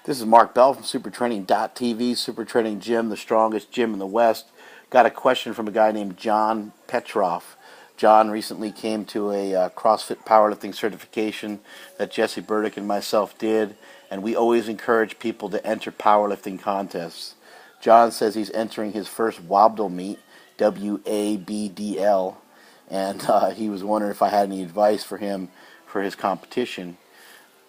This is Mark Bell from SuperTraining.tv, Super Training Gym, the strongest gym in the West. Got a question from a guy named John Petroff. John recently came to a CrossFit powerlifting certification that Jesse Burdick and myself did, and we always encourage people to enter powerlifting contests. John says he's entering his first Wabdl meet, WABDL, and he was wondering if I had any advice for him for his competition.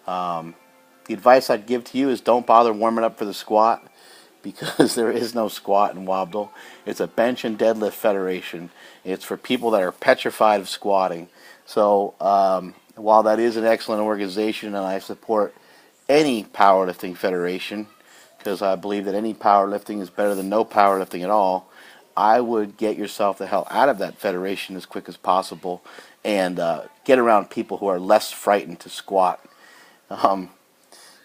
The advice I'd give to you is don't bother warming up for the squat because there is no squat in Wabdl. It's a bench and deadlift federation. It's for people that are petrified of squatting. So while that is an excellent organization and I support any powerlifting federation because I believe that any powerlifting is better than no powerlifting at all, I would get yourself the hell out of that federation as quick as possible and get around people who are less frightened to squat.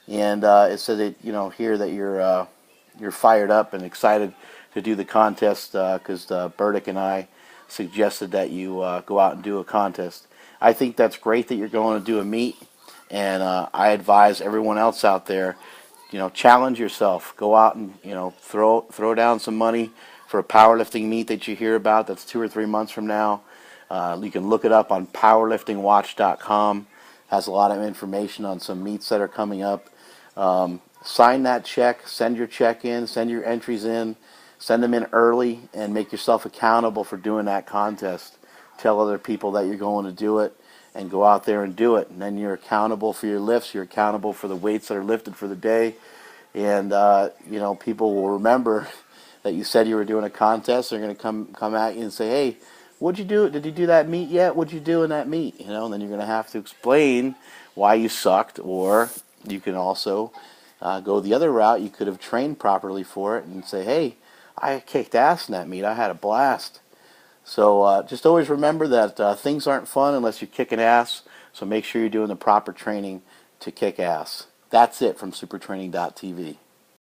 It said that here that you're fired up and excited to do the contest because Burdick and I suggested that you go out and do a contest. I think that's great that you're going to do a meet, and I advise everyone else out there, challenge yourself. Go out and throw down some money for a powerlifting meet that you hear about. That's 2 or 3 months from now. You can look it up on powerliftingwatch.com. Has a lot of information on some meets that are coming up. Sign that check, send your check in, send your entries in, send them in early, and make yourself accountable for doing that contest. Tell other people that you're going to do it, and go out there and do it. And then you're accountable for your lifts, you're accountable for the weights that are lifted for the day, and people will remember that you said you were doing a contest. They're going to come at you and say, hey, what'd you do? Did you do that meet yet? What'd you do in that meet? And then you're going to have to explain why you sucked, or you can also go the other route. You could have trained properly for it and say, hey, I kicked ass in that meet. I had a blast. So just always remember that things aren't fun unless you're kicking ass. So make sure you're doing the proper training to kick ass. That's it from SuperTraining.tv.